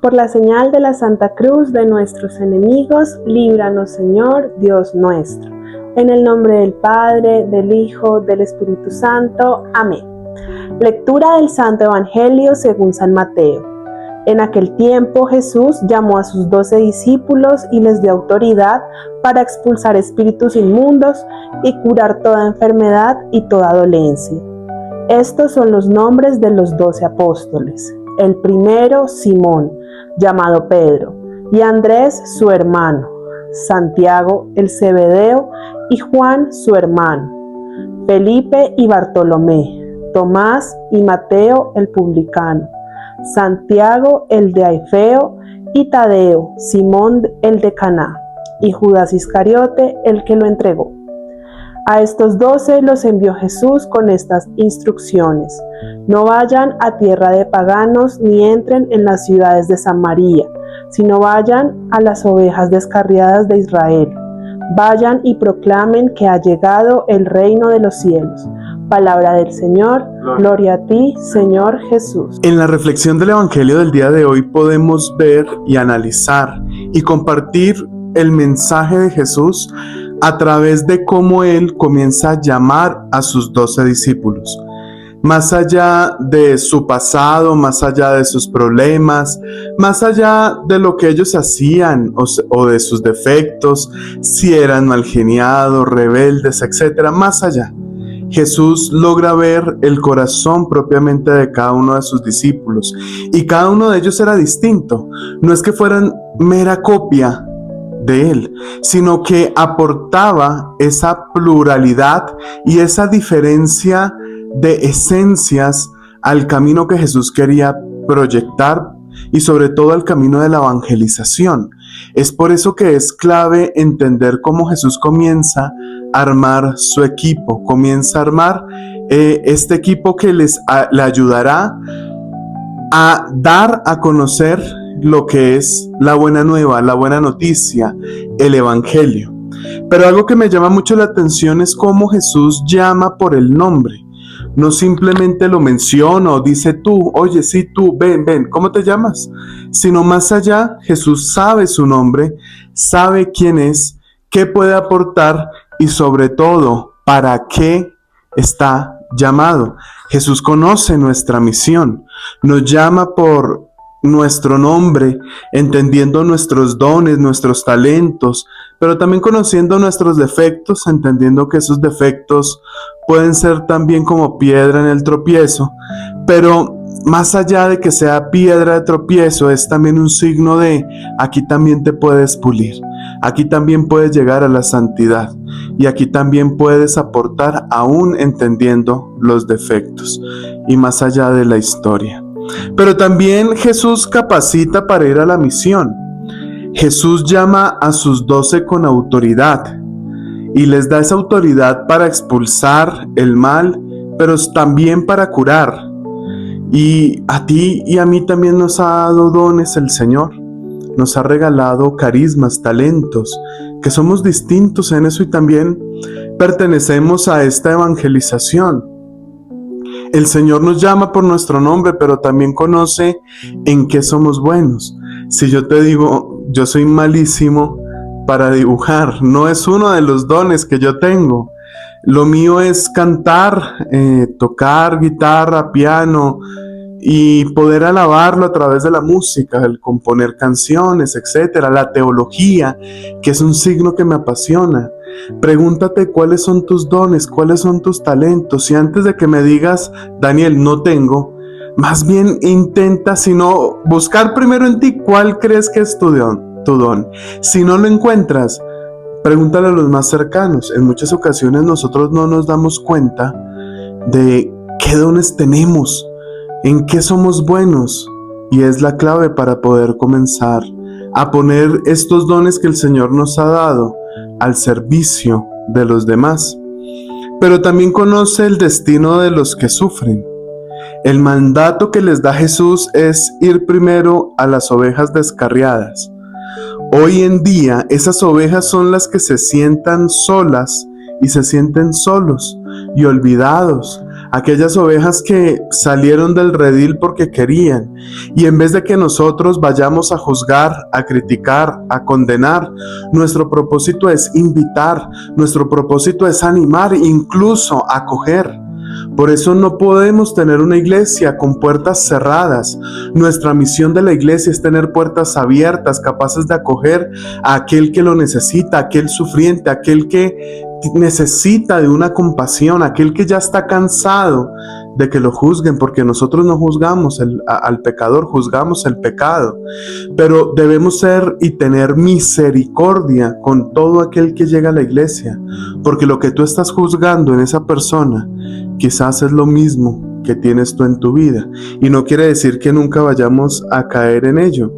Por la señal de la Santa Cruz de nuestros enemigos, líbranos, Señor, Dios nuestro. En el nombre del Padre, del Hijo, del Espíritu Santo. Amén. Lectura del Santo Evangelio según San Mateo. En aquel tiempo Jesús llamó a sus 12 discípulos y les dio autoridad para expulsar espíritus inmundos y curar toda enfermedad y toda dolencia. Estos son los nombres de los 12 apóstoles. El primero, Simón, llamado Pedro, y Andrés, su hermano, Santiago, el Zebedeo, y Juan, su hermano, Felipe y Bartolomé, Tomás y Mateo, el publicano, Santiago, el de Alfeo, y Tadeo, Simón, el de Caná, y Judas Iscariote, el que lo entregó. A estos 12 los envió Jesús con estas instrucciones: no vayan a tierra de paganos ni entren en las ciudades de Samaria, sino vayan a las ovejas descarriadas de Israel. Vayan y proclamen que ha llegado el reino de los cielos. Palabra del Señor, gloria a ti, Señor Jesús. En la reflexión del Evangelio del día de hoy podemos ver y analizar y compartir el mensaje de Jesús a través de cómo Él comienza a llamar a sus 12 discípulos. Más allá de su pasado, más allá de sus problemas, más allá de lo que ellos hacían o de sus defectos, si eran malgeniados, rebeldes, etc., más allá, Jesús logra ver el corazón propiamente de cada uno de sus discípulos, y cada uno de ellos era distinto. No es que fueran mera copia de Él, sino que aportaba esa pluralidad y esa diferencia de esencias al camino que Jesús quería proyectar y sobre todo al camino de la evangelización. Es por eso que es clave entender cómo Jesús comienza a armar su equipo, comienza a armar este equipo que le ayudará a dar a conocer lo que es la buena nueva, la buena noticia, el evangelio. Pero algo que me llama mucho la atención es cómo Jesús llama por el nombre. No simplemente lo menciona o dice tú, oye, sí, tú, ven, ¿cómo te llamas? Sino más allá, Jesús sabe su nombre, sabe quién es, qué puede aportar y sobre todo, para qué está llamado. Jesús conoce nuestra misión, nos llama por nuestro nombre, entendiendo nuestros dones, nuestros talentos, pero también conociendo nuestros defectos, entendiendo que esos defectos pueden ser también como piedra en el tropiezo, pero más allá de que sea piedra de tropiezo, es también un signo de aquí también te puedes pulir, aquí también puedes llegar a la santidad y aquí también puedes aportar aún entendiendo los defectos y más allá de la historia. Pero también Jesús capacita para ir a la misión. Jesús llama a sus 12 con autoridad y les da esa autoridad para expulsar el mal, pero también para curar. Y a ti y a mí también nos ha dado dones el Señor. Nos ha regalado carismas, talentos, que somos distintos en eso y también pertenecemos a esta evangelización. El Señor nos llama por nuestro nombre, pero también conoce en qué somos buenos. Si yo te digo, yo soy malísimo para dibujar, no es uno de los dones que yo tengo. Lo mío es cantar, tocar guitarra, piano y poder alabarlo a través de la música, el componer canciones, etcétera. La teología, que es un signo que me apasiona. Pregúntate cuáles son tus dones, cuáles son tus talentos, y antes de que me digas, Daniel, no tengo, más bien intenta, sino buscar primero en ti cuál crees que es tu don. Si no lo encuentras, pregúntale a los más cercanos. En muchas ocasiones nosotros no nos damos cuenta de qué dones tenemos, en qué somos buenos, y es la clave para poder comenzar a poner estos dones que el Señor nos ha dado al servicio de los demás. Pero también conoce el destino de los que sufren. El mandato que les da Jesús es ir primero a las ovejas descarriadas. Hoy en día esas ovejas son las que se sientan solas y se sienten solos y olvidados. aquellas ovejas que salieron del redil porque querían, y en vez de que nosotros vayamos a juzgar, a criticar, a condenar, nuestro propósito es invitar, nuestro propósito es animar, incluso acoger. Por eso no podemos tener una iglesia con puertas cerradas. Nuestra misión de la iglesia es tener puertas abiertas, capaces de acoger a aquel que lo necesita, aquel sufriente, aquel que necesita de una compasión, aquel que ya está cansado de que lo juzguen, porque nosotros no juzgamos al pecador, juzgamos el pecado. Pero debemos ser y tener misericordia con todo aquel que llega a la iglesia, porque lo que tú estás juzgando en esa persona quizás es lo mismo que tienes tú en tu vida, y no quiere decir que nunca vayamos a caer en ello.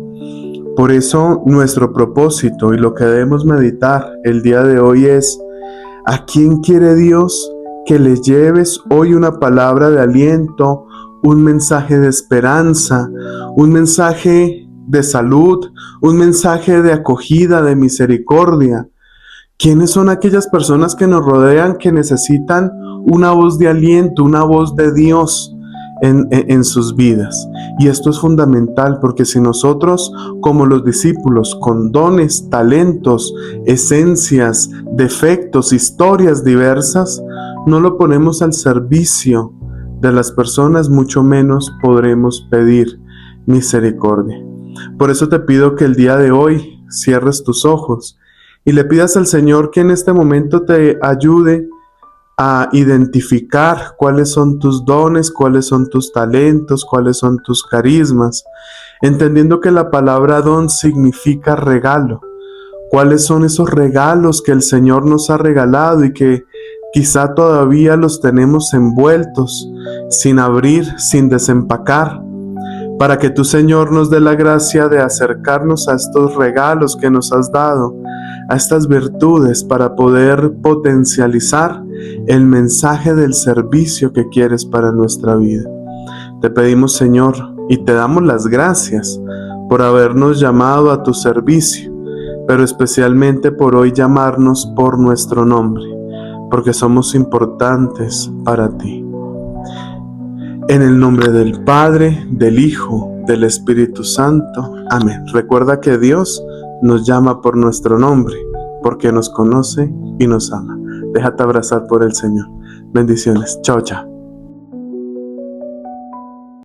Por eso nuestro propósito y lo que debemos meditar el día de hoy es: ¿a quién quiere Dios que le lleves hoy una palabra de aliento, un mensaje de esperanza, un mensaje de salud, un mensaje de acogida, de misericordia? ¿Quiénes son aquellas personas que nos rodean que necesitan una voz de aliento, una voz de Dios en sus vidas? Y esto es fundamental, porque si nosotros, como los discípulos, con dones, talentos, esencias, defectos, historias diversas, no lo ponemos al servicio de las personas, mucho menos podremos pedir misericordia. Por eso te pido que el día de hoy cierres tus ojos y le pidas al Señor que en este momento te ayude a identificar cuáles son tus dones, cuáles son tus talentos, cuáles son tus carismas, entendiendo que la palabra don significa regalo. ¿Cuáles son esos regalos que el Señor nos ha regalado y que quizá todavía los tenemos envueltos, sin abrir, sin desempacar? Para que tu Señor nos dé la gracia de acercarnos a estos regalos que nos has dado, a estas virtudes, para poder potencializar el mensaje del servicio que quieres para nuestra vida. Te pedimos, Señor, y te damos las gracias por habernos llamado a tu servicio, pero especialmente por hoy llamarnos por nuestro nombre, porque somos importantes para ti. En el nombre del Padre, del Hijo, del Espíritu Santo. Amén. Recuerda que Dios nos llama por nuestro nombre, porque nos conoce y nos ama. Déjate abrazar por el Señor. Bendiciones. Chao, chao.